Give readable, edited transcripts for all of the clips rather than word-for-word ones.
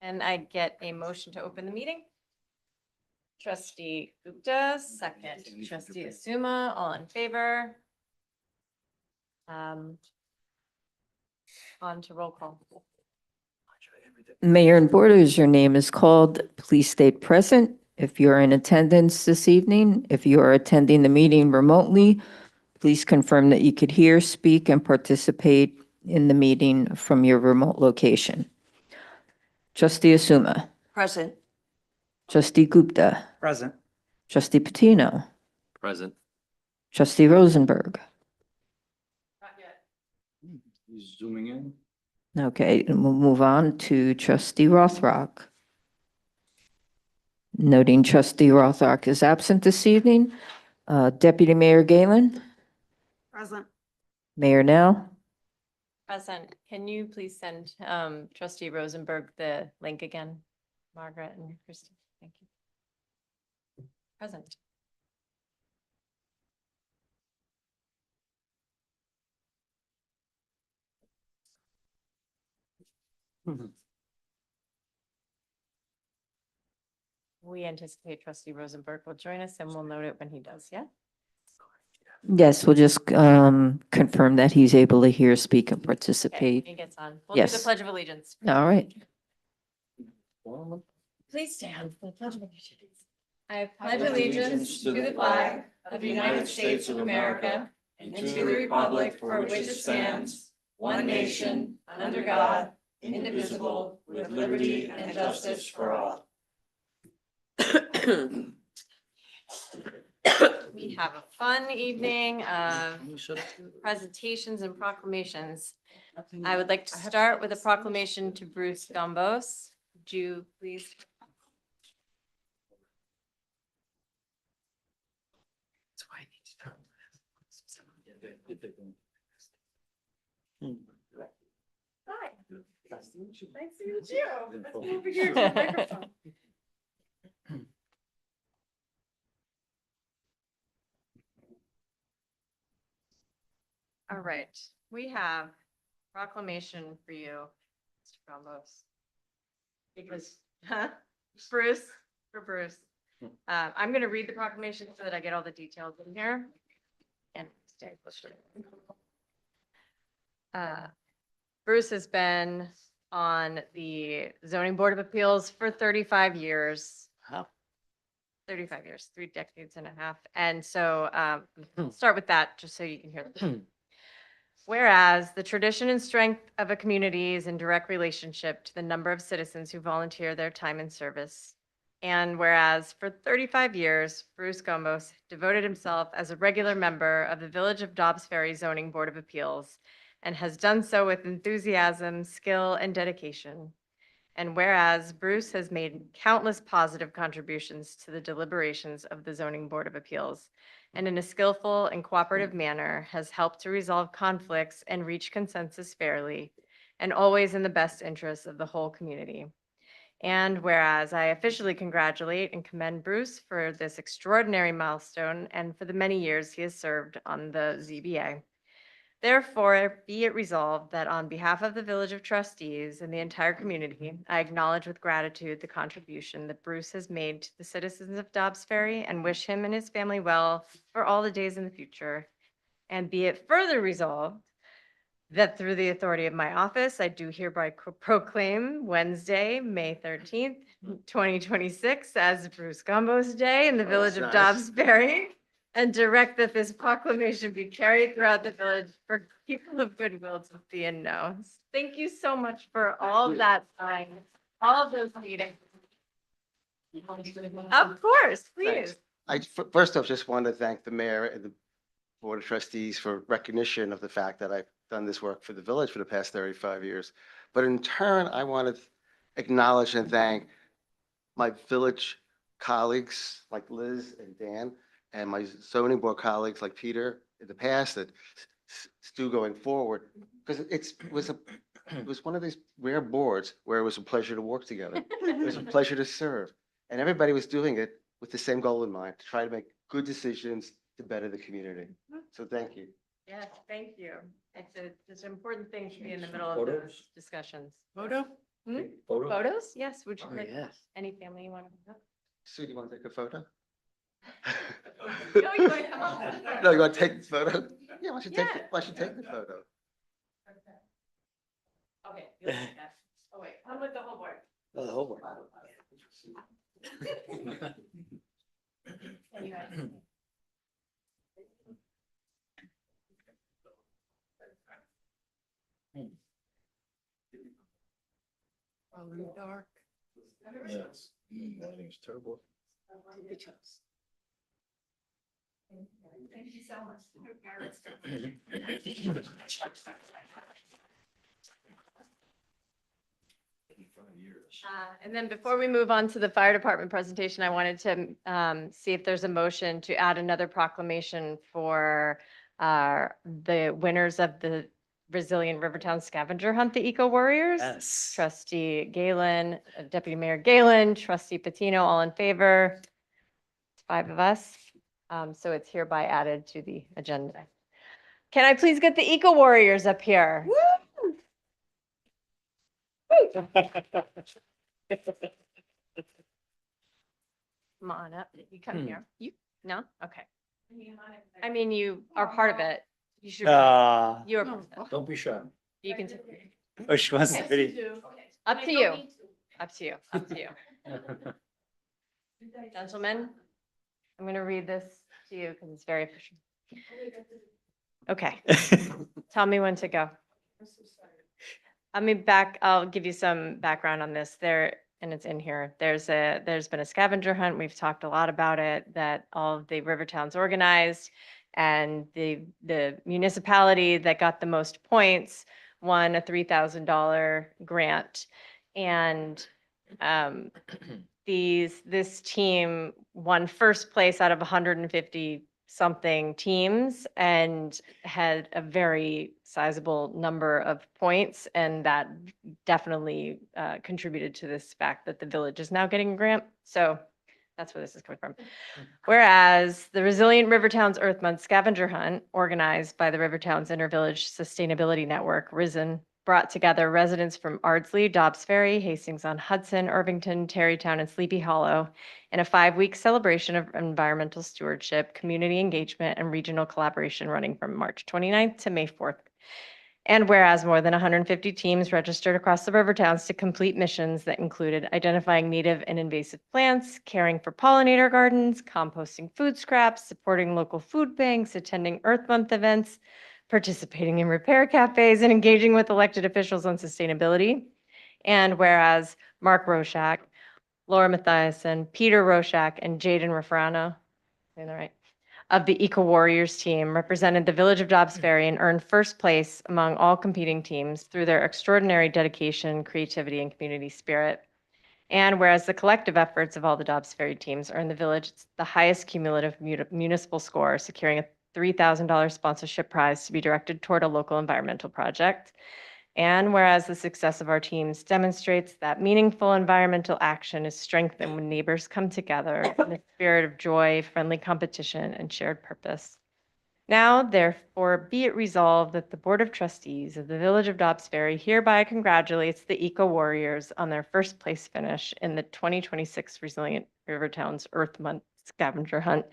And I get a motion to open the meeting. Trustee Gupta, second. Trustee Asuma, all in favor. On to roll call. Mayor and Board, as your name is called, please state present. If you're in attendance this evening, if you are attending the meeting remotely, please confirm that you could hear, speak, and participate in the meeting from your remote location. Trustee Asuma. Present. Trustee Gupta. Present. Trustee Patino. Present. Trustee Rosenberg. Not yet. He's zooming in. Okay, and we'll move on to Trustee Rothrock. Noting Trustee Rothrock is absent this evening. Deputy Mayor Galen. Present. Mayor Now. Present. Can you please send Trustee Rosenberg the link again? Margaret and Christie, thank you. Present. We anticipate Trustee Rosenberg will join us and we'll note it when he does, yeah? Yes, we'll just confirm that he's able to hear, speak, and Okay, participate. he gets on. We'll do the Yes. Pledge of Allegiance. All right. Please stand for the Pledge of Allegiance. I pledge allegiance to the flag of the United States of America and to the republic for which it stands, one nation, under God, indivisible, with liberty and justice for all. We have a fun evening of presentations and proclamations. I would like to start with a proclamation to Bruce Gombos. Would you please? Hi. Nice to meet you. Let's move over here to the microphone. All right, we have proclamation for you, Mr. Gombos. Because, Bruce, for Bruce. I'm going to read the proclamation so that I get all the details in here. And stay close to it. Bruce has been on the Zoning Board of Appeals for 35 years. Wow. 35 years, 3 decades and a half. And so I'll start with that just so you can hear. Whereas the tradition and strength of a community is in direct relationship to the number of citizens who volunteer their time and service. And whereas for 35 years, Bruce Gombos devoted himself as a regular member of the Village of Dobbs Ferry Zoning Board of Appeals and has done so with enthusiasm, skill, and dedication. And whereas Bruce has made countless positive contributions to the deliberations of the Zoning Board of Appeals, and in a skillful and cooperative manner has helped to resolve conflicts and reach consensus fairly, and always in the best interests of the whole community. And whereas I officially congratulate and commend Bruce for this extraordinary milestone and for the many years he has served on the ZBA. Therefore, be it resolved that on behalf of the Village of Trustees and the entire community, I acknowledge with gratitude the contribution that Bruce has made to the citizens of Dobbs Ferry and wish him and his family well for all the days in the future. And be it further resolved that through the authority of my office, I do hereby proclaim Wednesday, May 13th, 2026 as Bruce Gombos Day in the Village of Dobbs Ferry. And direct that this proclamation be carried throughout the village for people of goodwill to see and know. Thank you so much for all of that time, all of those meetings. Of course, please. First off, just want to thank the mayor and the Board of Trustees for recognition of the fact that I've done this work for the village for the past 35 years. But in turn, I want to acknowledge and thank my village colleagues like Liz and Dan, and my zoning board colleagues like Peter in the past, that Stu going forward, because it was one of these rare boards where it was a pleasure to work together. It was a pleasure to serve, and everybody was doing it with the same goal in mind, to try to make good decisions to better the community. So thank you. Yes, thank you. It's an important thing to be in the middle of those discussions. Photo? Hmm? Photo? Photos? Yes, would you Oh, like yes. any family you want to? Sue, do you want to take a photo? No, you want to come up. No, you want to take the photo? Yeah, why don't you take, Yeah. why don't you take the photo? Okay. you'll take that. Oh, wait, come with the whole board. Oh, the whole one. And you guys. Dark. Yes. Lighting's terrible. Thank you so much. And then before we move on to the fire department presentation, I wanted to see if there's a motion to add another proclamation for the winners of the Resilient Rivertown Scavenger Hunt, the Eco Warriors. Yes. Trustee Galen, Deputy Mayor Galen, Trustee Patino, all in favor. It's 5 of us. So it's hereby added to the agenda. Can I please get the Eco Warriors up here? Come on up. You come here. You, no? Okay. I mean, you are part of it. You should, you are part of it. Don't be shy. You can, Oh, she wants the video. up to you. Up to you. Up to you. Gentlemen, I'm going to read this to you because it's very official. Okay. Tell me when to go. I'll give you some background on this there, and it's in here. There's been a scavenger hunt. We've talked a lot about it, that all of the river towns organized, and the municipality that got the most points won a $3,000 grant. And this team won first place out of 150 something teams and had a very sizable number of points. And that definitely contributed to this fact that the village is now getting a grant. So that's where this is coming from. Whereas the Resilient Rivertowns Earth Month scavenger hunt, organized by the Rivertowns Intervillage Sustainability Network, RISN, brought together residents from Ardsley, Dobbs Ferry, Hastings-on-Hudson, Irvington, Terrytown, and Sleepy Hollow in a 5-week celebration of environmental stewardship, community engagement, and regional collaboration running from March 29th to May 4th. And whereas more than 150 teams registered across the river towns to complete missions that included identifying native and invasive plants, caring for pollinator gardens, composting food scraps, supporting local food banks, attending Earth Month events, participating in repair cafes, and engaging with elected officials on sustainability. And whereas Mark Roshak, Laura Mathiasen, Peter Roshak, and Jaden Rafrano, saying that right, of the Eco Warriors team represented the village of Dobbs Ferry and earned first place among all competing teams through their extraordinary dedication, creativity, and community spirit. And whereas the collective efforts of all the Dobbs Ferry teams earned the village the highest cumulative municipal score, securing a $3,000 sponsorship prize to be directed toward a local environmental project. And whereas the success of our teams demonstrates that meaningful environmental action is strengthened when neighbors come together in a spirit of joy, friendly competition, and shared purpose. Now, therefore, be it resolved that the Board of Trustees of the Village of Dobbs Ferry hereby congratulates the Eco Warriors on their first place finish in the 2026 Resilient Rivertowns Earth Month scavenger hunt,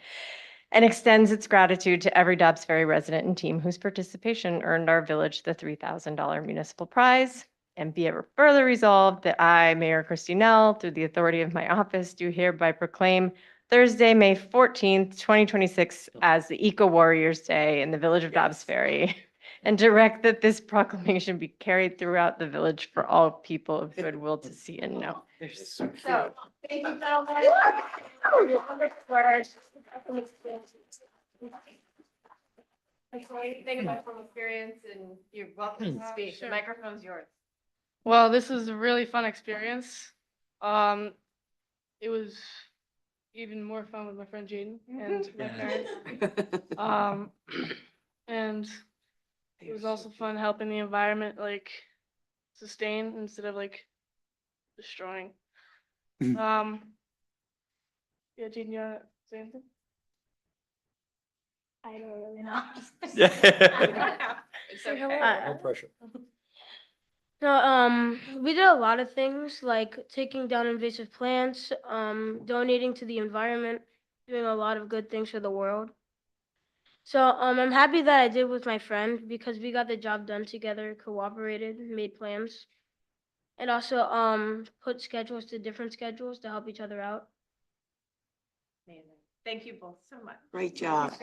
and extends its gratitude to every Dobbs Ferry resident and team whose participation earned our village the $3,000 municipal prize. And be it further resolved that I, Mayor Christinell, through the authority of my office, do hereby proclaim Thursday, May 14th, 2026, as the Eco Warriors Day in the village of Dobbs Ferry, and direct that this proclamation be carried throughout the village for all people of goodwill to see and know. So, thank you, gentlemen. Anything about from experience, and you're welcome to speak. The Sure. microphone's yours. Well, this was a really fun experience. It was even more fun with my friend Jaden and my parents. And it was also fun helping the environment like sustain instead of like destroying. Yeah, Jaden, you wanna say anything? I don't really know. It's okay. No pressure. So, we did a lot of things like taking down invasive plants, donating to the environment, doing a lot of good things for the world. So, I'm happy that I did with my friend because we got the job done together, cooperated, made plans, and also, put schedules to different schedules to help each other out. Amazing. Thank you both so much. Great job.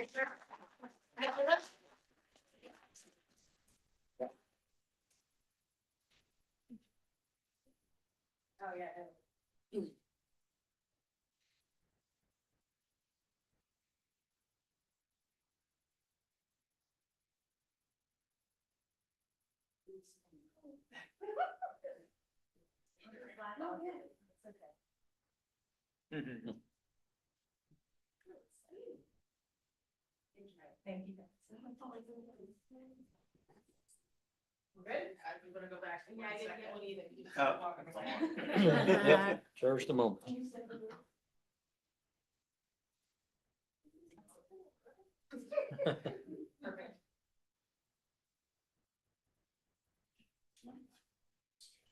Oh, yeah. Thank you. Good? I'm gonna go back. Yeah, I didn't get one either. You just Oh. walk away. Yep, cherish the moment. Perfect.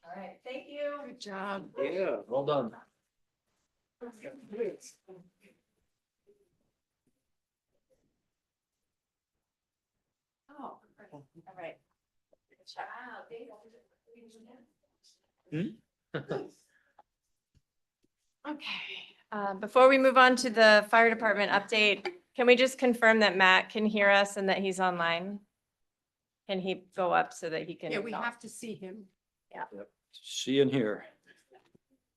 All right, thank you. Good job. Yeah, well done. Oh, perfect. All right. Wow, thank you. Okay, before we move on to the fire department update, can we just confirm that Matt can hear us and that he's online? Can he go up so that he can? Yeah, we have to see him. See and hear.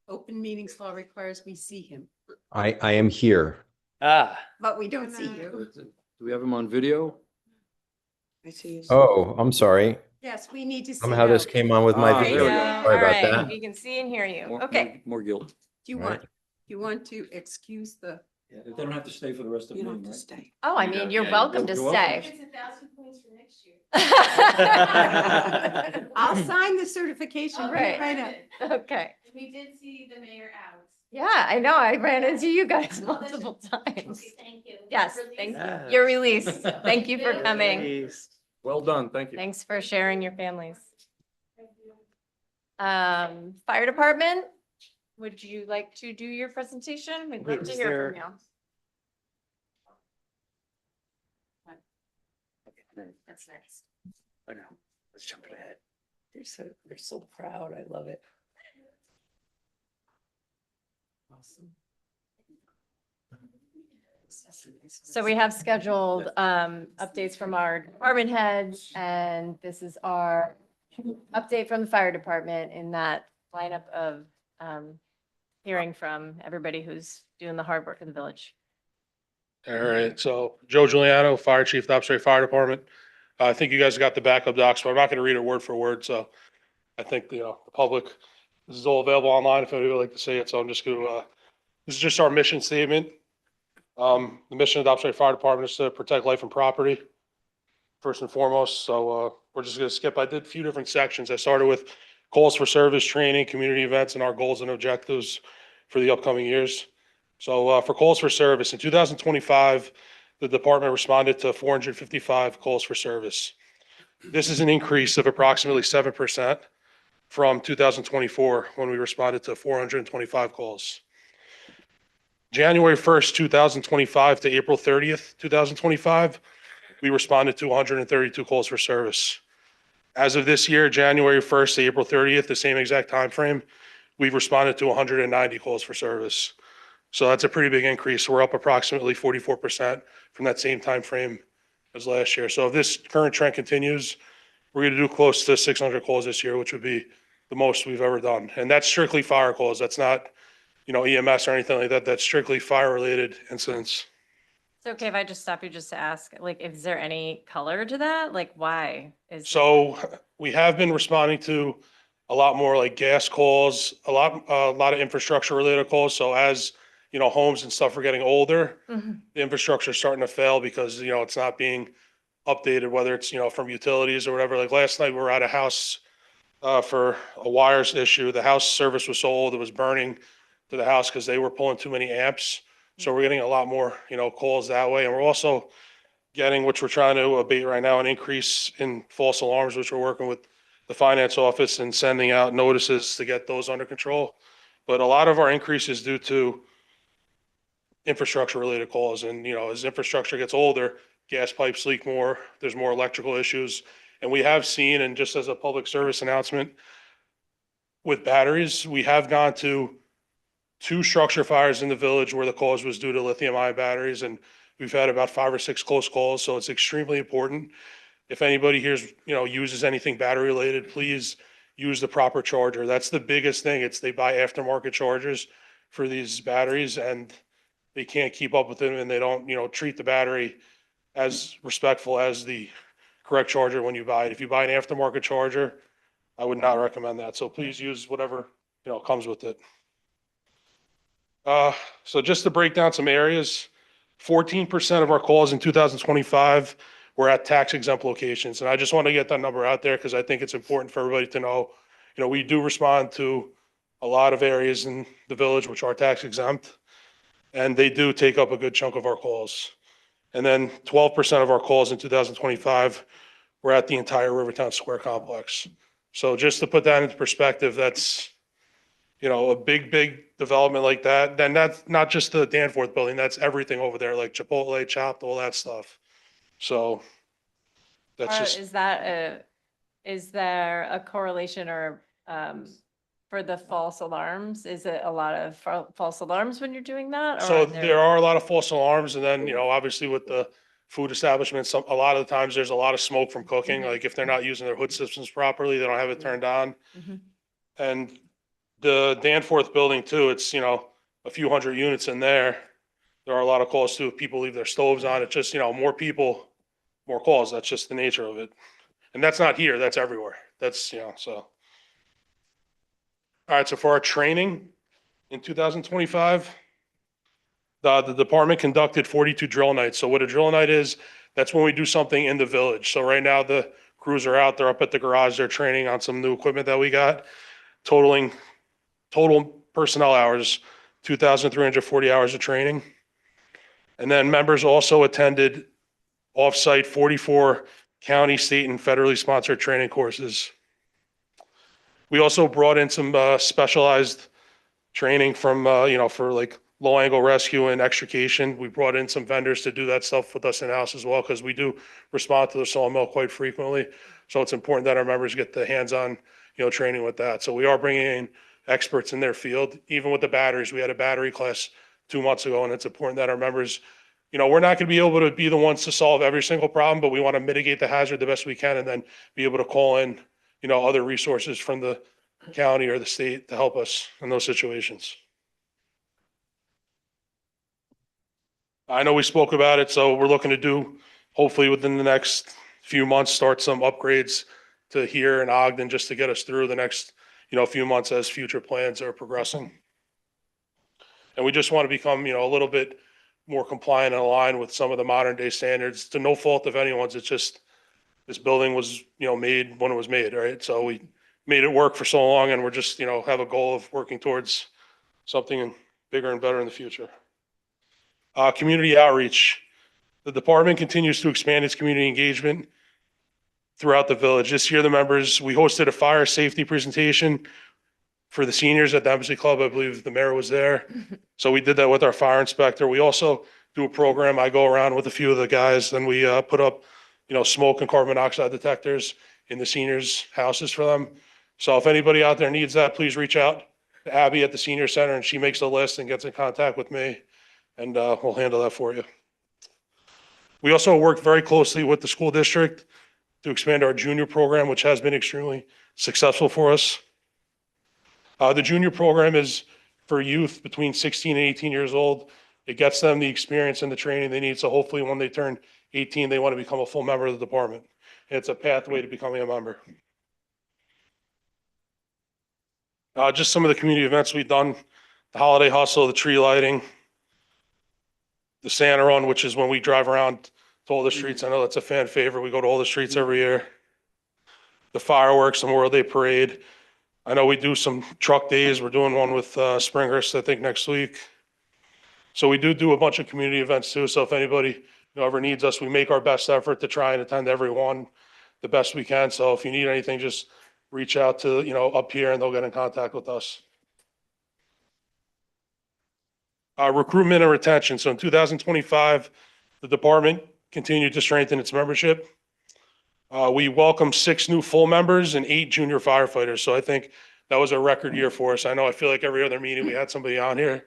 Open meetings law requires we see him, I am here. Ah, but we don't see you. Do we have him on video? I see you. Oh, I'm sorry. Yes, we need to see. Somehow this you. came on with Ah, my There you there go. we video. go. All Sorry about right, that. we can see and hear you. More- Okay. More guilt. Do you want, you want to excuse the, They don't have to stay for the rest of the you don't meeting, have to right? stay. Oh, I mean, you're welcome to You're welcome. stay. 1,000 points for next year. I'll sign the certification Right. right up. Okay. We did see the mayor out. Yeah, I know. I ran into you guys multiple times. Thank you. Yes, thank you. Yes. Your release. Thank you for coming. please. Well done, thank you. Thanks for sharing your families. Fire department, would you like to do your presentation? We'd Wait, love to is hear there- from you. That's next. Oh, no, let's jump ahead. They're so proud. I love it. Awesome. So we have scheduled updates from our department heads, and this is our update from the fire department in that lineup of hearing from everybody who's doing the hard work in the village. All right, so Joe Giuliano, Fire Chief, the Upstate Fire Department. I think you guys got the backup docs, but I'm not going to read it word for word, so I think, the public, this is all available online if anybody would like to see it, so I'm just going to, this is just our mission statement. The mission of the Upstate Fire Department is to protect life and property, first and foremost, so we're just going to skip, I did a few different sections. I started with calls for service, training, community events, and our goals and objectives for the upcoming years. So for calls for service, in 2025, the department responded to 455 calls for service. This is an increase of approximately 7% from 2024, when we responded to 425 calls. January 1st, 2025 to April 30th, 2025, we responded to 132 calls for service. As of this year, January 1st to April 30th, the same exact time frame, we've responded to 190 calls for service. So that's a pretty big increase. We're up approximately 44% from that same time frame as last year. So if this current trend continues, we're going to do close to 600 calls this year, which would be the most we've ever done. And that's strictly fire calls. That's not, EMS or anything like that. That's strictly fire-related incidents. It's okay if I just stop you just to ask, like, is there any color to that? Like, why is? So we have been responding to a lot more like gas calls, a lot of infrastructure-related calls. So as, homes and stuff are getting older, Mhm. the infrastructure is starting to fail because, it's not being updated, whether it's, from utilities or whatever. Like last night, we were at a house for a wires issue. The house service was so old, it was burning to the house because they were pulling too many amps. So we're getting a lot more, calls that way. And we're also getting, which we're trying to abate right now, an increase in false alarms, which we're working with the finance office and sending out notices to get those under control. But a lot of our increase is due to infrastructure related calls. And, as infrastructure gets older, gas pipes leak more, there's more electrical issues. And we have seen, and just as a public service announcement, with batteries, we have gone to 2 structure fires in the village where the cause was due to lithium ion batteries. And we've had about 5 or 6 close calls. So it's extremely important. If anybody here's, uses anything battery related, please use the proper charger. That's the biggest thing. They buy aftermarket chargers for these batteries and they can't keep up with them and they don't, treat the battery as respectful as the correct charger when you buy it. If you buy an aftermarket charger, I would not recommend that. So please use whatever, comes with it. So just to break down some areas, 14% of our calls in 2025 were at tax exempt locations. And I just want to get that number out there because I think it's important for everybody to know, we do respond to a lot of areas in the village which are tax exempt. And they do take up a good chunk of our calls. And then 12% of our calls in 2025 were at the entire Rivertown Square complex. So just to put that into perspective, that's, a big development like that. Then that's not just the Danforth building, that's everything over there, like Chipotle, Chopped, all that stuff. So that's just. Is there a correlation or, for the false alarms? Is it a lot of false alarms when you're doing that? Or So are there are a lot of false alarms and then, obviously with the food establishments, a lot of the times there's a lot of smoke from cooking. Mhm. Like if they're not using their hood systems properly, they don't have it turned on. Mhm. And the Danforth building too, it's, a few hundred units in there. There are a lot of calls too. If people leave their stoves on, it's just, more people, more calls. That's just the nature of it. And that's not here, that's everywhere. That's, so. All right, so for our training in 2025, the department conducted 42 drill nights. So what a drill night is, that's when we do something in the village. So right now the crews are out, they're up at the garage, they're training on some new equipment that we got, total personnel hours, 2,340 hours of training. And then members also attended off-site 44 county, state, and federally sponsored training courses. We also brought in some specialized training from, for like low angle rescue and extrication. We brought in some vendors to do that stuff with us in-house as well, because we do respond to the sawmill quite frequently. So it's important that our members get the hands-on, training with that. So we are bringing in experts in their field. Even with the batteries, we had a battery class 2 months ago, and it's important that our members, we're not going to be able to be the ones to solve every single problem, but we want to mitigate the hazard the best we can and then be able to call in, other resources from the county or the state to help us in those situations. I know we spoke about it, so we're looking to do, hopefully within the next few months, start some upgrades to here in Ogden just to get us through the next, few months as future plans are progressing. And we just want to become, a little bit more compliant and aligned with some of the modern day standards, to no fault of anyone's. It's just, this building was, made when it was made, right? So we made it work for so long and we're just, have a goal of working towards something bigger and better in the future. Community outreach. The department continues to expand its community engagement throughout the village. This year, we hosted a fire safety presentation for the seniors at the Embassy Club. I believe the mayor was there. So we did that with our fire inspector. We also do a program. I go around with a few of the guys and we put up, smoke and carbon monoxide detectors in the seniors' houses for them. So if anybody out there needs that, please reach out to Abby at the senior center and she makes a list and gets in contact with me and we'll handle that for you. We also work very closely with the school district to expand our junior program, which has been extremely successful for us. The junior program is for youth between 16 and 18 years old. It gets them the experience and the training they need. So hopefully when they turn 18, they want to become a full member of the department. And it's a pathway to becoming a member. Just some of the community events we've done: the holiday hustle, the tree lighting, the Santa run, which is when we drive around to all the streets. I know that's a fan favorite. We go to all the streets every year. The fireworks, the Memorial Day parade. I know we do some truck days. We're doing one with Springhurst, I think, next week. So we do a bunch of community events too. So if anybody ever needs us, we make our best effort to try and attend every one the best we can. So if you need anything, just reach out to, up here and they'll get in contact with us. Recruitment and retention. So in 2025, the department continued to strengthen its membership. We welcomed 6 new full members and 8 junior firefighters. So I think that was a record year for us. I feel like every other meeting we had somebody on here.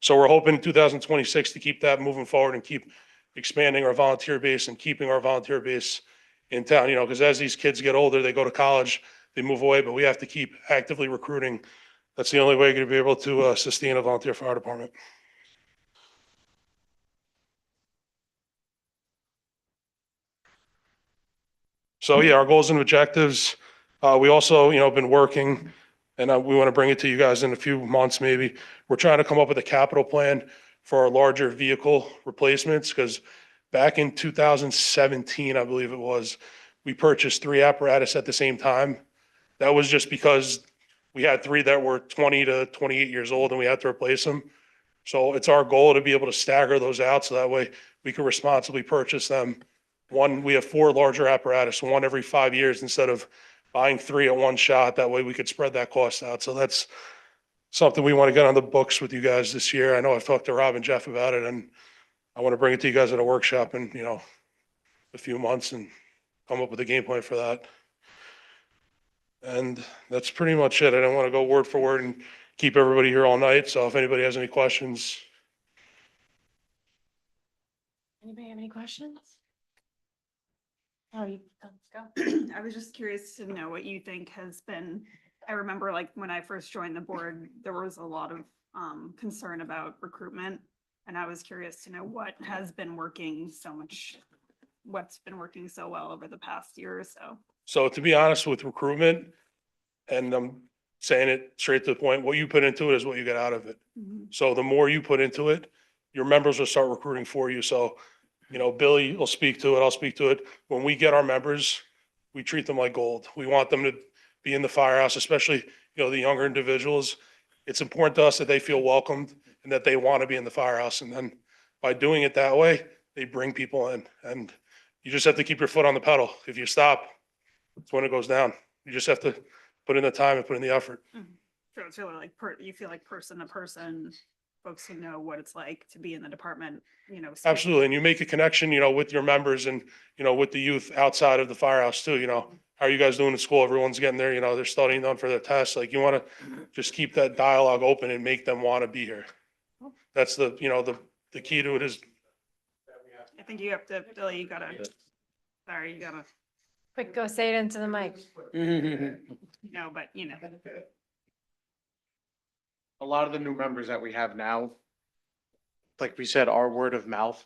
So we're hoping in 2026 to keep that moving forward and keep expanding our volunteer base and keeping our volunteer base in town, because as these kids get older, they go to college, they move away, but we have to keep actively recruiting. That's the only way we're going to be able to sustain a volunteer fire department. So yeah, our goals and objectives, we also, been working, and we want to bring it to you guys in a few months maybe. We're trying to come up with a capital plan for our larger vehicle replacements, because back in 2017, I believe it was, we purchased 3 apparatus at the same time. That was just because we had 3 that were 20 to 28 years old and we had to replace them. So it's our goal to be able to stagger those out so that way we can responsibly purchase them. We have 4 larger apparatus, 1 every 5 years instead of buying 3 at one shot. That way we could spread that cost out. So that's something we want to get on the books with you guys this year. I know I've talked to Rob and Jeff about it, and I want to bring it to you guys at a workshop in, a few months and come up with a game plan for that. And that's pretty much it. I don't want to go word for word and keep everybody here all night. So if anybody has any questions. Anybody have any questions? Oh, let's go. I was just curious to know what you think has been, I remember like when I first joined the board, there was a lot of concern about recruitment. And I was curious to know what has been working so much, what's been working so well over the past year or so. So to be honest with recruitment, and I'm saying it straight to the point, what you put into it is what you get out of it. So the more you put into it, your members will start recruiting for you. So, Billy will speak to it, I'll speak to it. When we get our members, we treat them like gold. We want them to be in the firehouse, especially, the younger individuals. It's important to us that they feel welcomed and that they want to be in the firehouse. And then by doing it that way, they bring people in, and you just have to keep your foot on the pedal. If you stop, it's when it goes down. You just have to put in the time and put in the effort. So it's really like, you feel like person to person, folks who know what it's like to be in the department, Absolutely. And you make a connection, with your members and, with the youth outside of the firehouse too, how are you guys doing in school? Everyone's getting there, they're studying done for their tests. Like you want to just keep that dialogue open and make them want to be here. That's the key to it is. I think you have to, Billy, you gotta. Quick, go say it into the mic. No, but A lot of the new members that we have now, like we said, are word of mouth.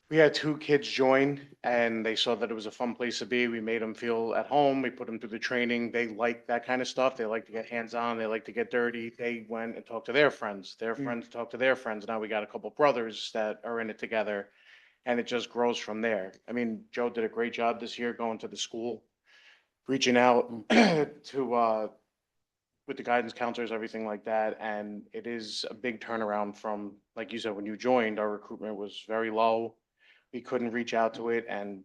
We had 2 kids join and they saw that it was a fun place to be. We made them feel at home. We put them through the training. They like that kind of stuff. They like to get hands-on. They like to get dirty. They went and talked to their friends. Their friends talked to their friends. Now we got a couple brothers that are in it together, and it just grows from there. I mean, Joe did a great job this year going to the school, reaching out to with the guidance counselors, everything like that. And it is a big turnaround from, like you said, when you joined, our recruitment was very low. We couldn't reach out to it, and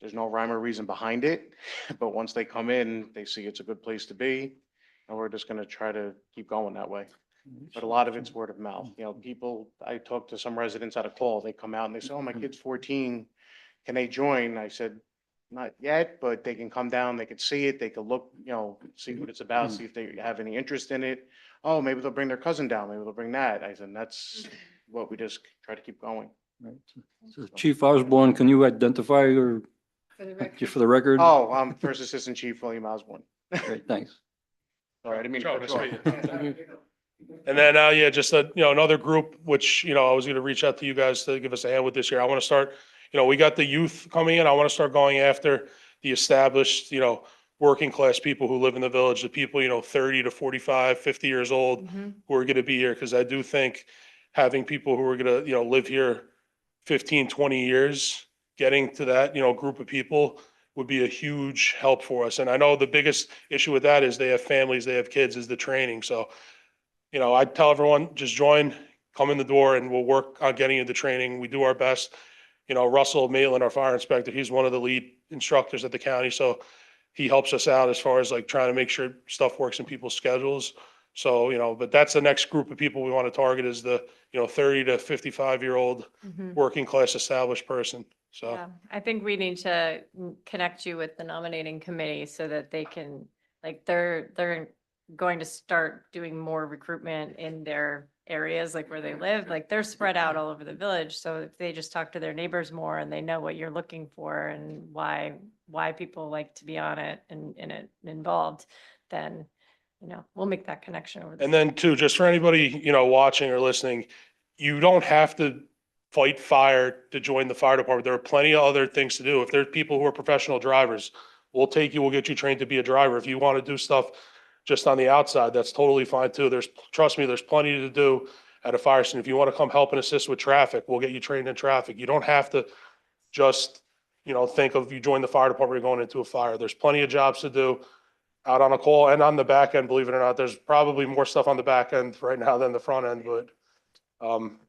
there's no rhyme or reason behind it. But once they come in, they see it's a good place to be, and we're just gonna try to keep going that way. But a lot of it's word of mouth. People, I talked to some residents at a call, they come out and they say, oh, my kid's 14, can they join? I said, not yet, but they can come down, they could see it, they could look, see what it's about, see if they have any interest in it. Oh, maybe they'll bring their cousin down, maybe they'll bring that. I said, that's what we just try to keep going. Right. So Chief Osborne, can you identify your, just for the record? Oh, I'm First Assistant Chief William Osborne. Great, thanks. Sorry, I didn't mean to Joe, cut nice you to off. meet you. And then, just another group, which, I was going to reach out to you guys to give us a hand with this year. I want to start, we got the youth coming in. I want to start going after the established, working class people who live in the village, the people, 30 to 45, 50 years old who are going to be here. Cause I do think having people who are going to, live here 15, 20 years, getting to that, group of people would be a huge help for us. And I know the biggest issue with that is they have families, they have kids, is the training. So, I tell everyone, just join, come in the door, and we'll work on getting you the training. We do our best. Russell Maitland, our fire inspector, he's one of the lead instructors at the county. So he helps us out as far as like trying to make sure stuff works in people's schedules. So, but that's the next group of people we want to target is the, 30 to 55-year-old Mhm. working class established person. So. Yeah, I think we need to connect you with the nominating committee so that they can, like, they're going to start doing more recruitment in their areas, like where they live, like they're spread out all over the village. So if they just talk to their neighbors more and they know what you're looking for and why people like to be on it and in it involved, then, we'll make that connection over. And then too, just for anybody, watching or listening, you don't have to fight fire to join the fire department. There are plenty of other things to do. If there's people who are professional drivers, we'll take you, we'll get you trained to be a driver. If you want to do stuff just on the outside, that's totally fine too. Trust me, there's plenty to do at a fire station. If you want to come help and assist with traffic, we'll get you trained in traffic. You don't have to just, think of you join the fire department, you're going into a fire. There's plenty of jobs to do out on a call and on the back end, believe it or not. There's probably more stuff on the back end right now than the front end,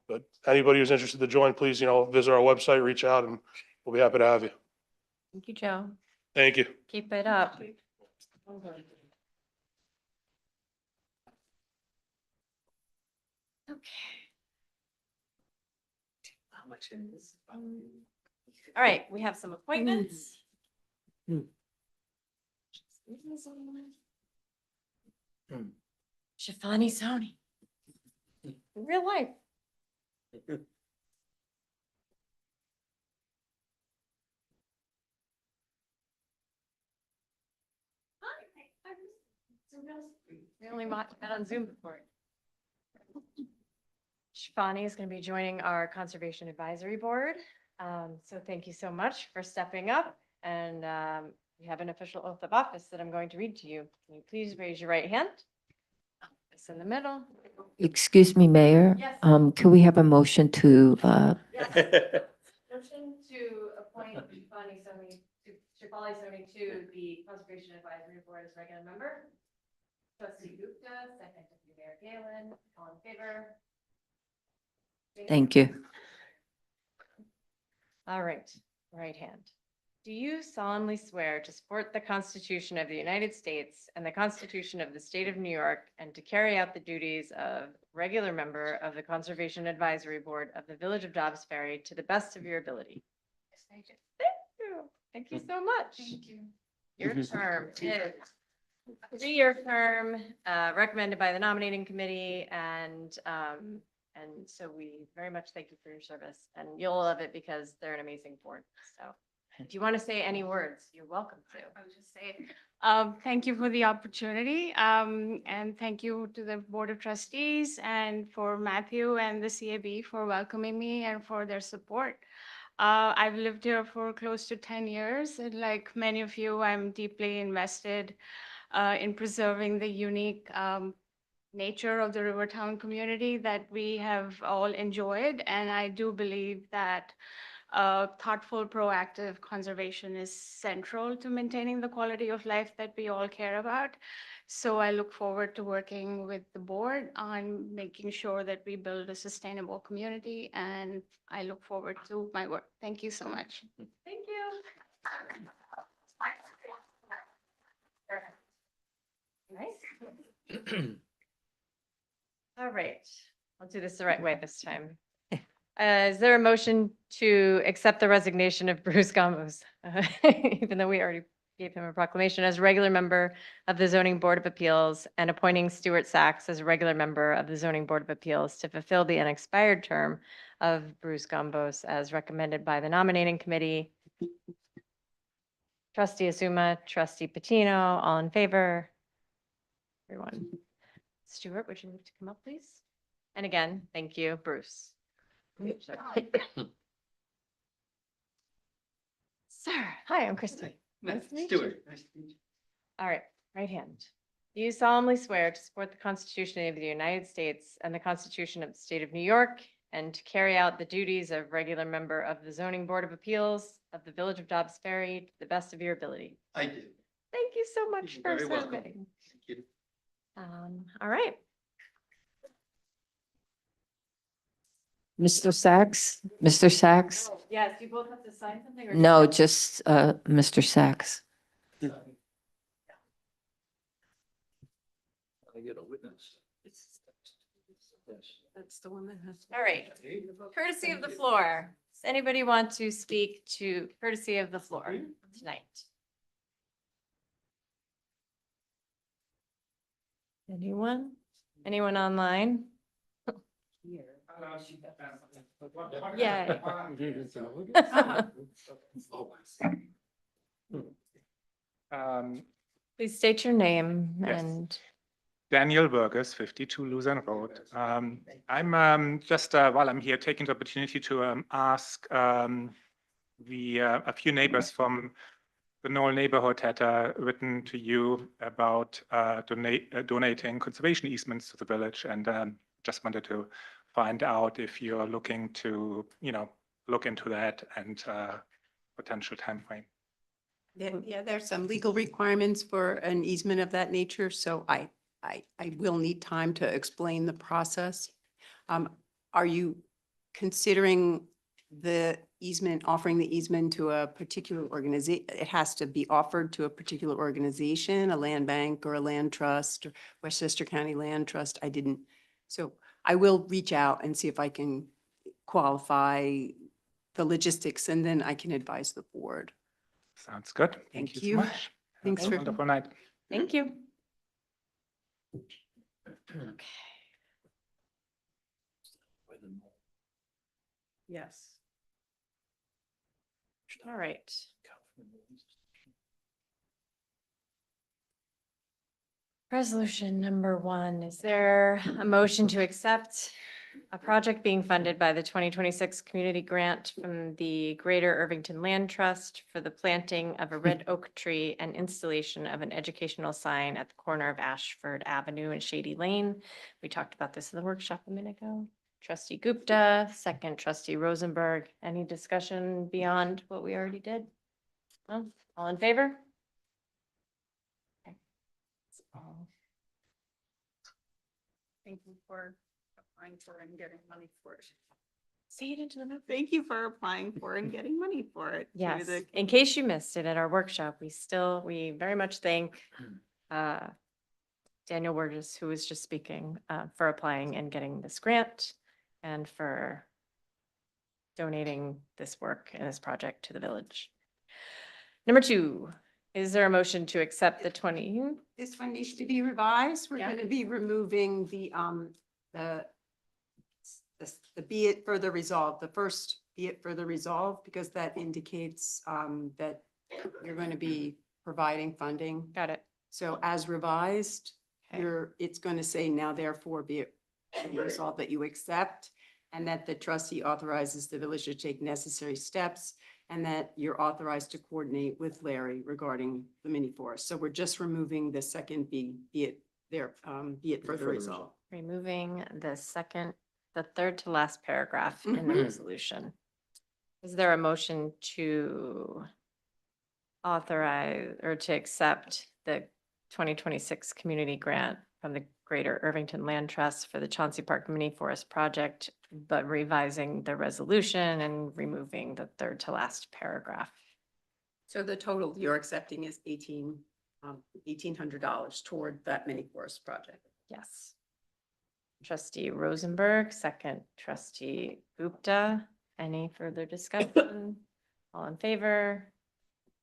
but anybody who's interested to join, please, visit our website, reach out, and we'll be happy to have you. Thank you, Joe. Thank you. Keep it up. Okay. How much is? All right, we have some appointments. Hmm. Shafani Soni. In real life. We only met on Zoom before. Shafani is going to be joining our Conservation Advisory Board. So thank you so much for stepping up. And we have an official oath of office that I'm going to read to you. Can you please raise your right hand? It's in the middle. Excuse me, Mayor. Yes. Can we have a motion to, Motion to appoint Shafali Soni to the Conservation Advisory Board as regular member. Trustee Gupta, second Deputy Mayor Galen, all in favor? thank you. All right, right hand. Do you solemnly swear to support the Constitution of the United States and the Constitution of the State of New York and to carry out the duties of regular member of the Conservation Advisory Board of the Village of Dobbs Ferry to the best of your ability? Yes, I do. Thank you. Thank you so much. Thank you. Your term is a 3-year term, recommended by the nominating committee, and so we very much thank you for your service, and you'll love it because they're an amazing board. So if you want to say any words, you're welcome to. I would just say, thank you for the opportunity, and thank you to the Board of Trustees and for Matthew and the CAB for welcoming me and for their support. I've lived here for close to 10 years, and like many of you, I'm deeply invested in preserving the unique nature of the Rivertown community that we have all enjoyed. And I do believe that thoughtful, proactive conservation is central to maintaining the quality of life that we all care about. So I look forward to working with the board on making sure that we build a sustainable community, and I look forward to my work. Thank you so much. Thank you. Nice. All right, I'll do this the right way this time. Is there a motion to accept the resignation of Bruce Gombos, even though we already gave him a proclamation, as regular member of the Zoning Board of Appeals, and appointing Stuart Sachs as a regular member of the Zoning Board of Appeals to fulfill the unexpired term of Bruce Gombos as recommended by the nominating committee? Trustee Asuma, Trustee Patino, all in favor? Everyone. Stuart, would you like to come up, please? And again, thank you, Bruce. Sir, hi, I'm Christy. Nice to meet you. Stuart, nice to meet you. All right, right hand. Do you solemnly swear to support the Constitution of the United States and the Constitution of the State of New York, and to carry out the duties of regular member of the Zoning Board of Appeals of the Village of Dobbs Ferry to the best of your ability? I do. Thank you so much You're for very welcome. serving. Thank you. All right. Mr. Sachs? Mr. Sachs? Yes, you both have to sign something? Or No, just- just Mr. Sachs. I get a witness. That's the one that has. All right. Courtesy of the floor. Does anybody want to speak to courtesy of the floor tonight? Anyone? Anyone online? Yay. Please state your name Yes. and Daniel Burgess, 52 Luzerne Road. I'm just, while I'm here, taking the opportunity to ask a few neighbors from the Knoll neighborhood had written to you about donating conservation easements to the village, and just wanted to find out if you're looking to, look into that and potential timeframe. Then, yeah, there's some legal requirements for an easement of that nature, so I will need time to explain the process. Are you considering the easement, offering the easement to a particular organization? It has to be offered to a particular organization, a land bank or a land trust, or Westchester County Land Trust. I didn't, so I will reach out and see if I can qualify the logistics, and then I can advise the board. Sounds good. Thank Thank you you. so much. Thanks Have a for- wonderful night. thank you. Okay. Yes. All right. Resolution number 1, is there a motion to accept a project being funded by the 2026 community grant from the Greater Irvington Land Trust for the planting of a red oak tree and installation of an educational sign at the corner of Ashford Avenue and Shady Lane? We talked about this in the workshop a minute ago. Trustee Gupta, second trustee Rosenberg. Any discussion beyond what we already did? No? All in favor? Okay. That's all. Thank you for applying for and getting money for it. Say it into the mic. Thank you for applying for and getting money for it. through Yes, the- in case you missed it at our workshop, we very much thank Daniel Burgess, who was just speaking, for applying and getting this grant and for donating this work and this project to the village. Number 2, is there a motion to accept the 20? This one needs to be revised. We're Yeah. going to be removing the be it further resolved, the first be it further resolved, because that indicates that you're going to be providing funding. Got it. So as revised, Okay. it's going to say now therefore be it resolved that you accept, and that the trustee authorizes the village to take necessary steps, and that you're authorized to coordinate with Larry regarding the mini forest. So we're just removing the second be it further resolved. Removing the third to last paragraph in the Mhm. resolution. Is there a motion to authorize or to accept the 2026 community grant from the Greater Irvington Land Trust for the Chauncey Park Mini Forest Project, but revising the resolution and removing the third to last paragraph? So the total you're accepting is $1,800 toward that mini forest project. Yes. Trustee Rosenberg, second trustee Gupta. Any further discussion? All in favor?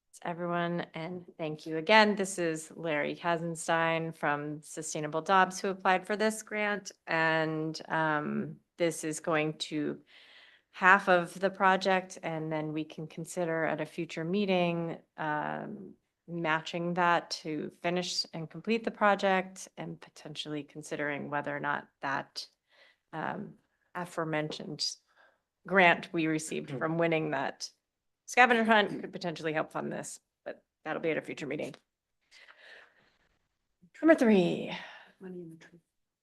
It's everyone, and thank you again. This is Larry Kazenstein from Sustainable Dobbs who applied for this grant, and this is going to half of the project, and then we can consider at a future meeting matching that to finish and complete the project, and potentially considering whether or not that aforementioned grant we received from winning that scavenger hunt could potentially help fund this, but that'll be at a future meeting. Number 3, Money in the tree.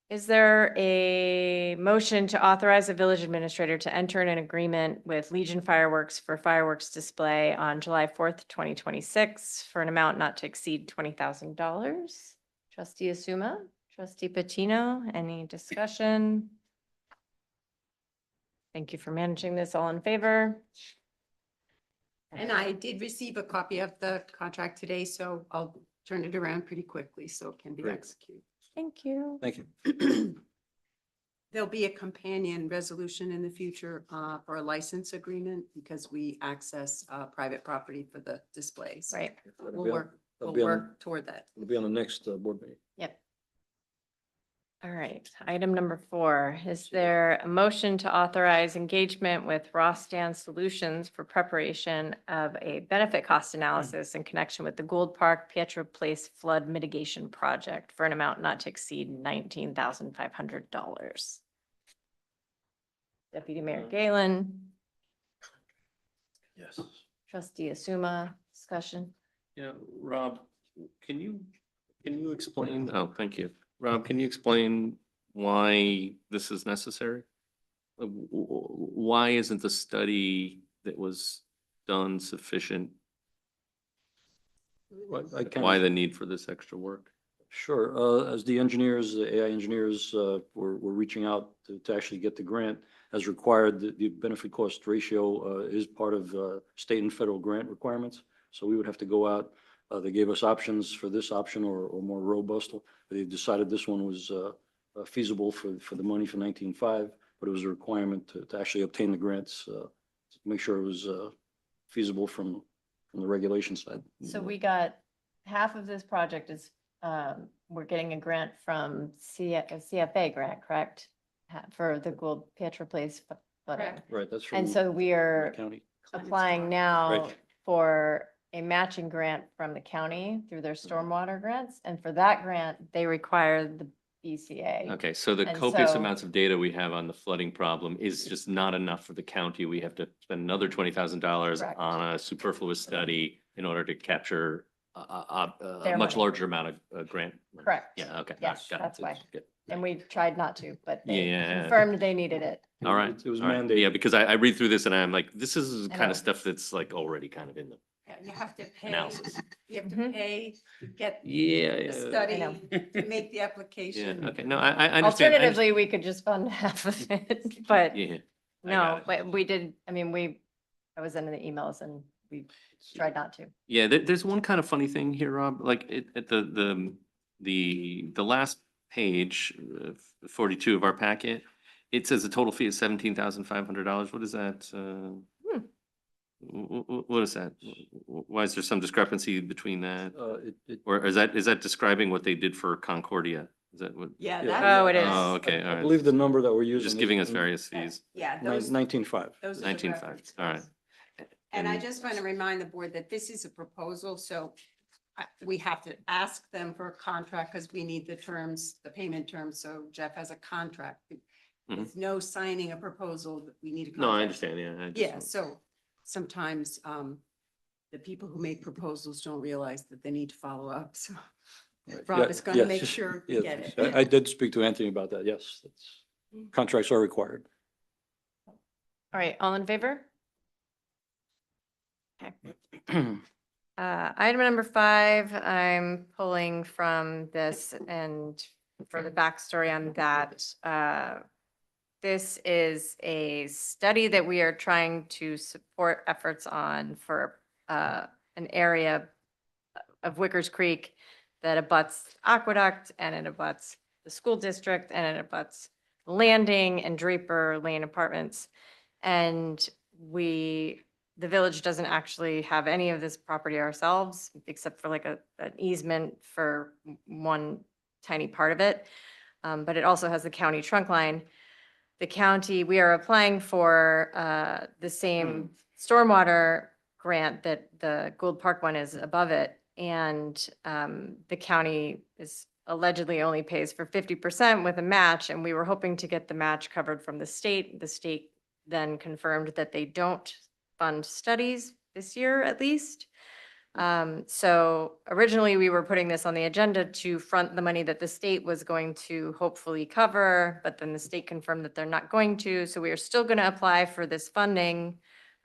is there a motion to authorize the village administrator to enter in an agreement with Legion Fireworks for fireworks display on July 4th, 2026 for an amount not to exceed $20,000? Trustee Asuma, trustee Patino, any discussion? Thank you for managing this. All in favor? And I did receive a copy of the contract today, so I'll turn it around pretty quickly so it can be Great. executed. Thank you. Thank you. There'll be a companion resolution in the future for a license agreement because we access private property for the displays. Right. We'll work, That'll we'll be on- work toward that. It'll be on the next board meeting. Yep. All right, item number 4, is there a motion to authorize engagement with Rostan Solutions for preparation of a benefit cost analysis in connection with the Gould Park Pietro Place Flood Mitigation Project for an amount not to exceed $19,500? Deputy Mayor Galen, Yes. trustee Asuma, discussion? Yeah, Rob, can you explain, oh, thank you. Rob, can you explain why this is necessary? Why isn't the study that was done sufficient? I can- Why the need for this extra work? Sure. As the engineers, the AI engineers, were reaching out to actually get the grant as required, the benefit cost ratio is part of state and federal grant requirements. So we would have to go out. They gave us options for this option or more robust. They decided this one was feasible for the money for 19.5, but it was a requirement to actually obtain the grants, to make sure it was feasible from the regulation side. So we got, half of this project is, we're getting a grant from a CFA grant, correct? For the Gould Pietro Place flooding. Right, that's from And so we are county. applying now Right. for a matching grant from the county through their stormwater grants. And for that grant, they require the BCA. Okay, so the And copious so- amounts of data we have on the flooding problem is just not enough for the county. We have to spend another $20,000 Correct. on a superfluous study in order to capture a Their much money. larger amount of grant. money. Correct. Yeah, okay. Yes, got it. that's why. Good. And we tried not to, but they Yeah. confirmed they needed it. All right. It was all right. mandated. Yeah, because I read through this and I'm like, this is I kind know. of stuff that's like already kind of in the Yeah, you have to pay, analysis. you have to Mhm. pay to get Yeah, the yeah. study, know. to make the application. Yeah, okay. No, I understand. Alternatively, we could just fund half of it, but Yeah. I no, got it. but we did, I mean, I was in the emails and we tried not to. Yeah, there's one kind of funny thing here, Rob, like at the last page, 42 of our packet, it says the total fee is $17,500. What is that? What is that? Why is there some discrepancy between that? Or is that describing what they did for Concordia? Is that what? Yeah, Yeah. that's. Oh, it is. Oh, okay, all I right. believe the number that we're using. Just is giving us various fees. Yeah, those, 19.5. those are the 19.5, reference all right. costs. And I just want to remind the board that this is a proposal, so we have to ask them for a contract because we need the terms, the payment terms, so Jeff has a contract. There's no signing a proposal, we need a contract. No, I understand, yeah. I just Yeah, want- so sometimes the people who make proposals don't realize that they need to follow up, so Rob is going to make sure we get it. I did speak to Anthony about that, yes. Contracts are required. All right, all in favor? Okay. Item number 5, I'm pulling from this, and for the backstory on that, this is a study that we are trying to support efforts on for an area of Wickers Creek that abuts Aqueduct, and it abuts the school district, and it abuts Landing and Draper Lane Apartments. And the village doesn't actually have any of this property ourselves, except for like an easement for one tiny part of it. But it also has the county trunk line. The county, we are applying for the same stormwater grant that the Gould Park one is above it. And the county is allegedly only pays for 50% with a match, and we were hoping to get the match covered from the state. The state then confirmed that they don't fund studies this year, at least. So originally, we were putting this on the agenda to front the money that the state was going to hopefully cover, but then the state confirmed that they're not going to. So we are still going to apply for this funding,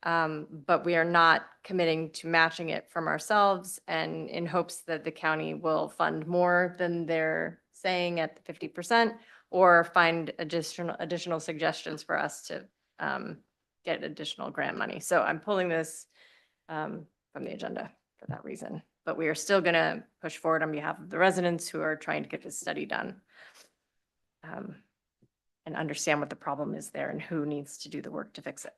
but we are not committing to matching it from ourselves, and in hopes that the county will fund more than they're saying at the 50%, or find additional suggestions for us to get additional grant money. So I'm pulling this from the agenda for that reason. but we are still going to push forward on behalf of the residents who are trying to get this study done. And understand what the problem is there and who needs to do the work to fix it.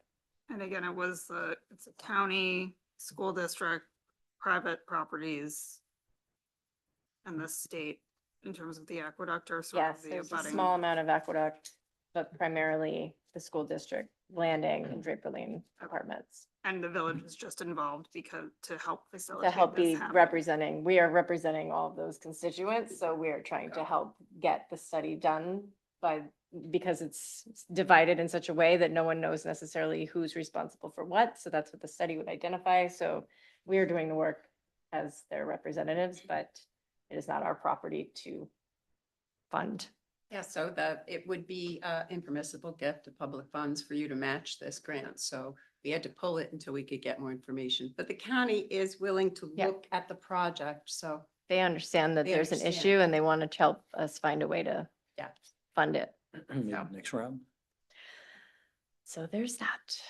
And again, it's a county, school district, private properties, and the state in terms of the aqueduct or sort Yes, of the there's a abutting. small amount of aqueduct, but primarily the school district, Landing and Draper Lane apartments. And the village is just involved because to help To facilitate help this be happen. representing, we are representing all of those constituents, so we are trying to help get the study done because it's divided in such a way that no one knows necessarily who's responsible for what, so that's what the study would identify, so we are doing the work as their representatives, but it is not our property to fund. Yeah, so it would be impermissible gift of public funds for you to match this grant. So we had to pull it until we could get more information. But the county is willing to Yeah. look at the project, so. They understand that They there's an understand. issue and they want to help us find a way to Yeah. fund it. Maybe So. next round. So there's that.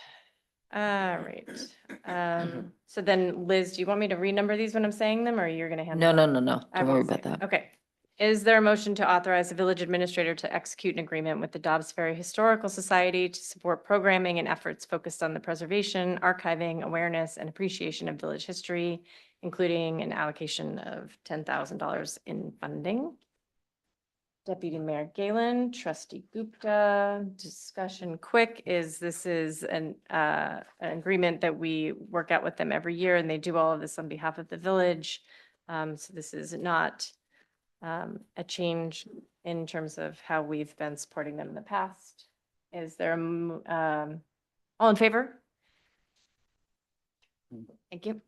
All right. So then Liz, do you want me to renumber these when I'm saying them or you're gonna handle? No, it? no, no, no. I Don't worry won't about say. that. Okay. Is there a motion to authorize the village administrator to execute an agreement with the Dobbs Ferry Historical Society to support programming and efforts focused on the preservation, archiving, awareness, and appreciation of village history, including an allocation of $10,000 in funding? Deputy Mayor Galen, Trustee Gupta, discussion quick this is an agreement that we work out with them every year and they do all of this on behalf of the village. So this is not a change in terms of how we've been supporting them in the past. Is there, all in favor? Thank you.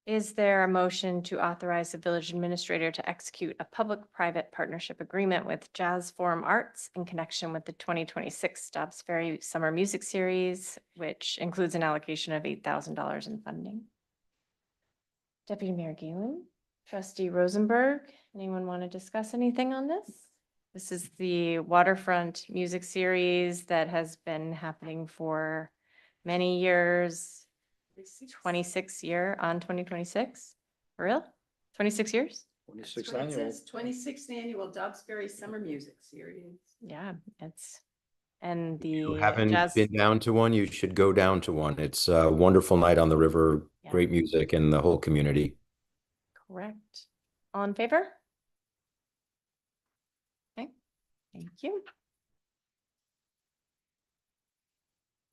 Is there a motion to authorize the village administrator to execute a public-private partnership agreement with Jazz Forum Arts in connection with the 2026 Dobbs Ferry Summer Music Series, which includes an allocation of $8,000 in funding? Deputy Mayor Galen, Trustee Rosenberg, anyone want to discuss anything on this? This is the waterfront music series that has been happening for many years. 26 year on 2026, for real? 26 years? 26th annual. 26th annual Dobbs Ferry Summer Music Series. Yeah, and If you the haven't jazz, been down to one, you should go down to one. It's a wonderful night on the river, Yeah. great music and the whole community. correct. All in favor? Okay, thank you.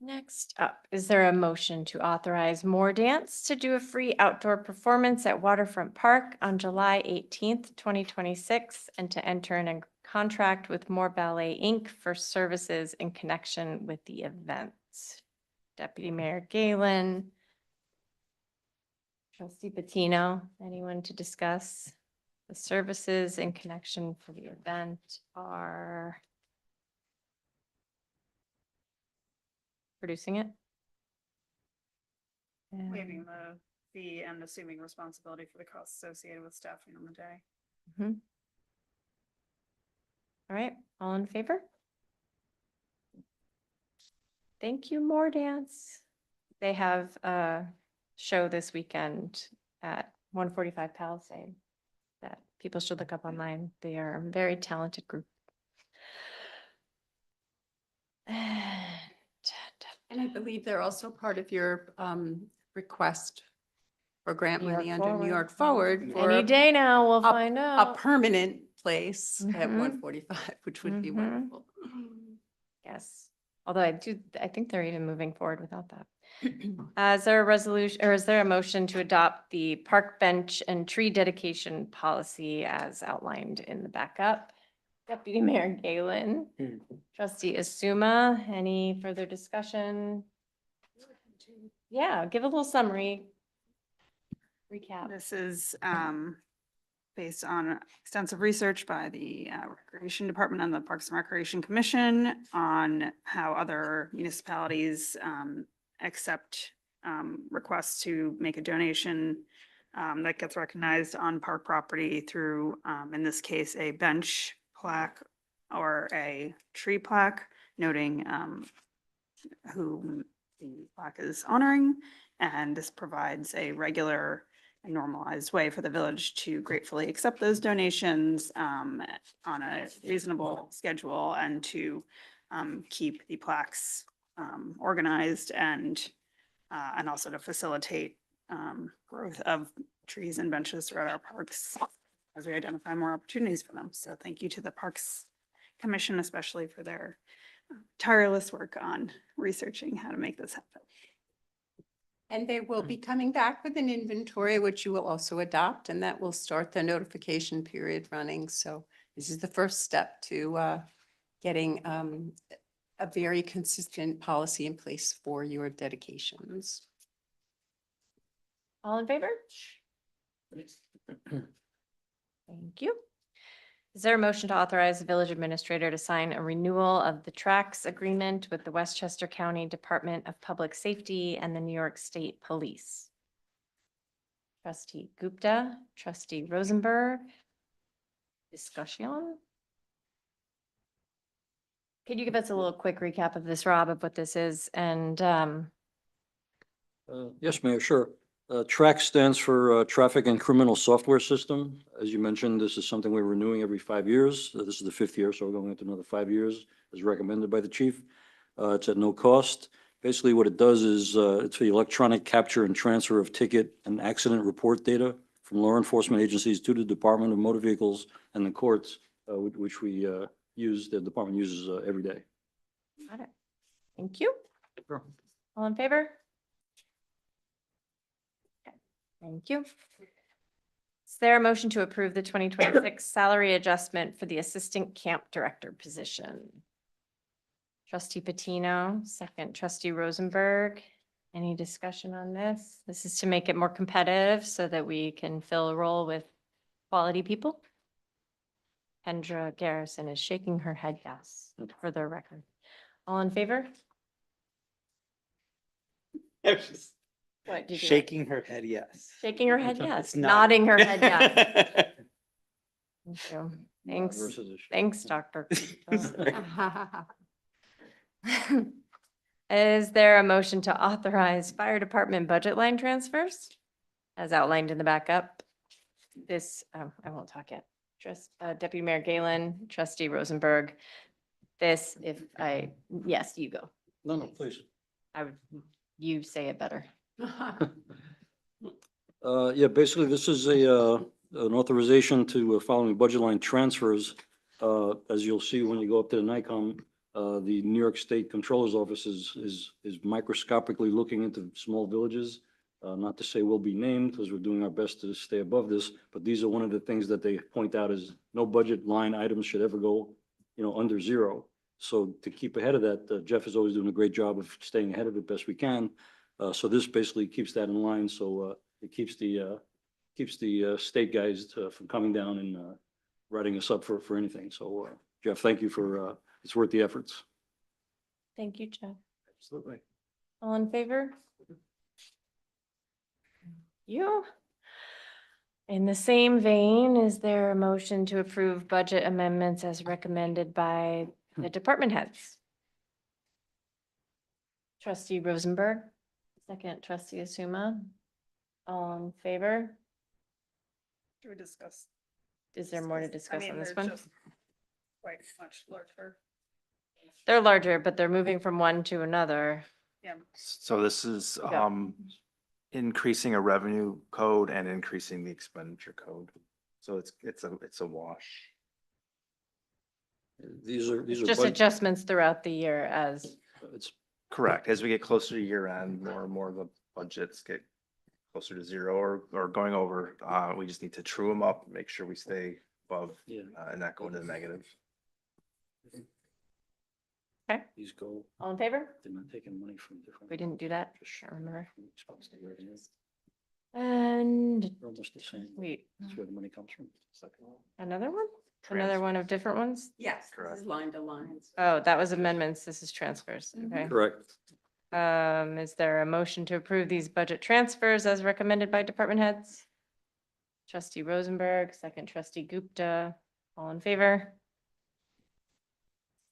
Next up, is there a motion to authorize More Dance to do a free outdoor performance at Waterfront Park on July 18th, 2026, and to enter in a contract with More Ballet Inc. for services in connection with the event? Deputy Mayor Galen. Trustee Patino, anyone to discuss? The services in connection for the event are producing it. Waiving the fee and assuming responsibility for the costs associated with staffing on the day. Mhm. All right, all in favor? Thank you, More Dance. They have a show this weekend at 145 Palisade that people should look up online. They are a very talented group. And I believe they're also part of your request for grant New York money under New Forward. York Forward. for Any day now, we'll a- find A out. permanent place at Mhm. 145, which would be Mhm. wonderful. Yes, although I think they're even moving forward without that. Is there a resolution, or is there a motion to adopt the park bench and tree dedication policy as outlined in the backup? Deputy Mayor Galen, Trustee Asuma, any further discussion? Yeah, give a little summary. Recap. This is based on extensive research by the Recreation Department and the Parks and Recreation Commission on how other municipalities accept requests to make a donation that gets recognized on park property through, in this case, a bench, plaque, or a tree plaque noting who the plaque is honoring. And this provides a regular and normalized way for the village to gratefully accept those donations on a reasonable schedule and to keep the plaques organized and also to facilitate growth of trees and benches throughout our parks as we identify more opportunities for them. So thank you to the Parks Commission, especially for their tireless work on researching how to make this happen. And they will be coming back with an inventory, which you will also adopt, and that will start the notification period running. So this is the first step to getting a very consistent policy in place for your dedications. All in favor? Thank you. Is there a motion to authorize the village administrator to sign a renewal of the tracks agreement with the Westchester County Department of Public Safety and the New York State Police? Trustee Gupta, trustee Rosenberg. Discussion? Could you give us a little quick recap of this, Rob, of what this is? And Yes, Mayor, sure. TRAC stands for Traffic and Criminal Software System. As you mentioned, this is something we're renewing every 5 years. This is the 5th year, so we're going into another 5 years as recommended by the chief. It's at no cost. Basically, what it does is it's the electronic capture and transfer of ticket and accident report data from law enforcement agencies to the Department of Motor Vehicles and the courts, which we use, the department uses every day. got it. Thank you. Sure. All in favor? Okay, thank you. Is there a motion to approve the 2026 salary adjustment for the assistant camp director position? Trustee Patino, second trustee Rosenberg. Any discussion on this? This is to make it more competitive so that we can fill a role with quality people. Kendra Garrison is shaking her head yes, for the record. All in favor? What did you? Shaking her head, yes. Shaking her head yes, It's not- nodding her head yes. Thank you. Thanks, Versus a- thanks, Dr. Is there a motion to authorize fire department budget line transfers as outlined in the backup? This, I won't talk yet. Deputy Mayor Galen, trustee Rosenberg. This, yes, you go. No, please. You say it better. Yeah, basically, this is an authorization to following budget line transfers. As you'll see when you go up to the NICOM, the New York State Controller's Office is microscopically looking into small villages. Not to say we'll be named, because we're doing our best to stay above this, but these are one of the things that they point out is no budget line items should ever go, under zero. So to keep ahead of that, Jeff is always doing a great job of staying ahead of it best we can. So this basically keeps that in line, so it keeps the state guys from coming down and writing us up for anything. So Jeff, thank you for, it's worth the efforts. Thank you, Jeff. Absolutely. All in favor? You. In the same vein, is there a motion to approve budget amendments as recommended by the department heads? Trustee Rosenberg, second trustee Asuma. All in favor? Should we discuss? Is there more to discuss on this one? Quite much larger. They're larger, but they're moving from one to another. Yeah. So this is Yeah. increasing a revenue code and increasing the expenditure code. So it's a wash. These are Just adjustments throughout the year as, it's Correct. As we get closer to year end, more and more of the budgets get closer to zero or going over. We just need to true them up, make sure we stay above yeah. and not go into the negative. okay, These go. all in favor? They're not taking money from different. We didn't do that, Just can't remember. expense the revenue. And They're almost the same. wait, That's where the money comes from. another one? Another one of different ones? Yes, Correct. this is line to lines. Oh, that was amendments. This is transfers. Okay. Correct. Is there a motion to approve these budget transfers as recommended by department heads? Trustee Rosenberg, second trustee Gupta, all in favor?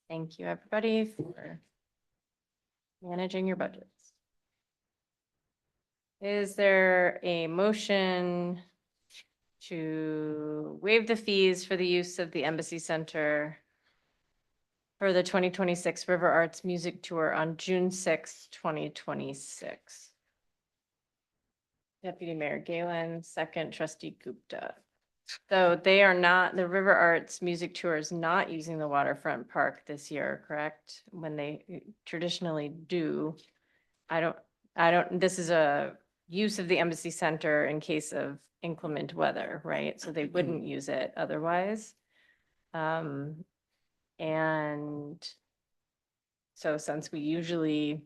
Thank you, everybody, for managing your budgets. Is there a motion to waive the fees for the use of the Embassy Center for the 2026 River Arts Music Tour on June 6th, 2026? Deputy Mayor Galen, second trustee Gupta. So they are not, the River Arts Music Tour is not using the waterfront park this year, correct? When they traditionally do. I don't, this is a use of the Embassy Center in case of inclement weather, right? So they wouldn't use it otherwise. And so since we usually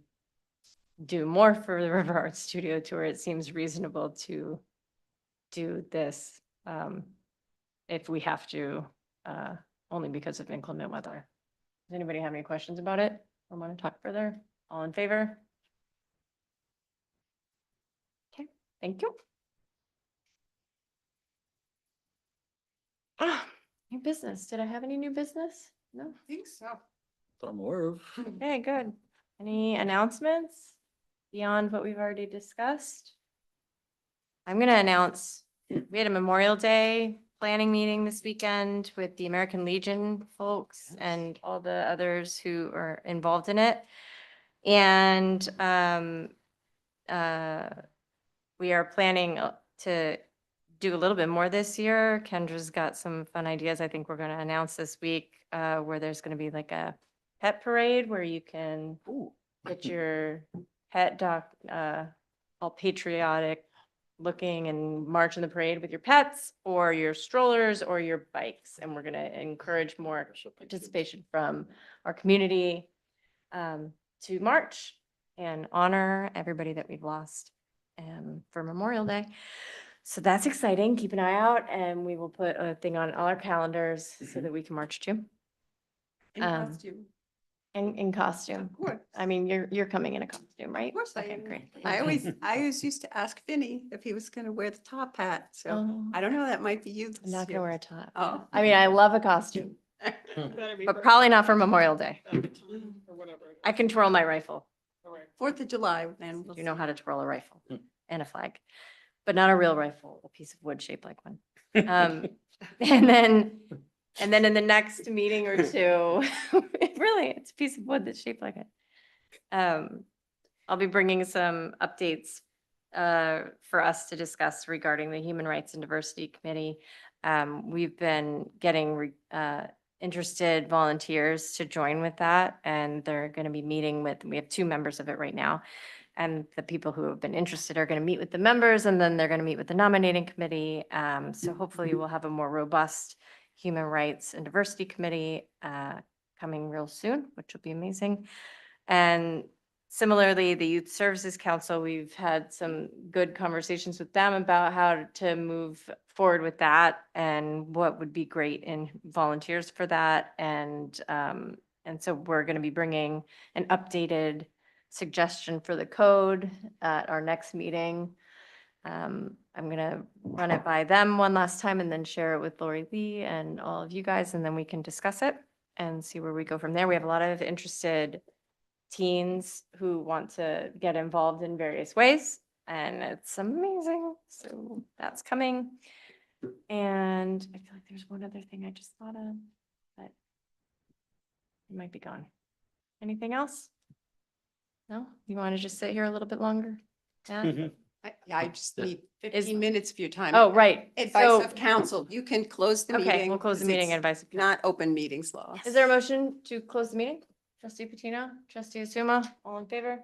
do more for the River Arts Studio Tour, it seems reasonable to do this if we have to, only because of inclement weather. Does anybody have any questions about it or want to talk further? All in favor? Okay, thank you. New business. Did I have any new business? No? I think so. That I'm aware of. Okay, good. Any announcements beyond what we've already discussed? I'm going to announce, we had a Memorial Day planning meeting this weekend with the American Legion folks and all the others who are involved in it. And we are planning to do a little bit more this year. Kendra's got some fun ideas I think we're going to announce this week, where there's going to be like a pet parade where you can get your pet dog all patriotic looking and march in the parade with your pets or your strollers or your bikes. And we're going to encourage more participation from our community to march and honor everybody that we've lost for Memorial Day. So that's exciting. Keep an eye out and we will put a thing on all our calendars so that we can march to. In costume. In costume. Of course. I mean, you're coming in a costume, right? Of course I Okay, am. great. I always used to ask Vinny if he was gonna wear the top hat, so Oh. I don't know, that might be you I'm this not gonna year. wear a top. Oh. I mean, I love a costume, but probably not for Memorial Day. I can twirl my rifle. 4th of July, then. You know how to twirl a rifle and a flag, but not a real rifle, a piece of wood shaped like one. And then in the next meeting or two, really, it's a piece of wood that's shaped like it. I'll be bringing some updates for us to discuss regarding the Human Rights and Diversity Committee. We've been getting interested volunteers to join with that, and they're going to be meeting with, we have 2 members of it right now. And the people who have been interested are going to meet with the members, and then they're going to meet with the nominating committee. So hopefully we'll have a more robust Human Rights and Diversity Committee coming real soon, which will be amazing. And similarly, the Youth Services Council, we've had some good conversations with them about how to move forward with that and what would be great in volunteers for that. And so we're going to be bringing an updated suggestion for the code at our next meeting. I'm gonna run it by them one last time and then share it with Lori Lee and all of you guys, and then we can discuss it and see where we go from there. We have a lot of interested teens who want to get involved in various ways, and it's amazing. So that's coming. And I feel like there's one other thing I just thought of, but it might be gone. Anything else? No? You want to just sit here a little bit longer? Yeah? I just need Is- 15 minutes of your time. Oh, right. Advice So- of counsel, you can close the meeting. Okay, we'll close the 'cause meeting it's and advice. of Not open meetings law. Is there a motion to close the meeting? Trustee Patino, trustee Asuma, all in favor?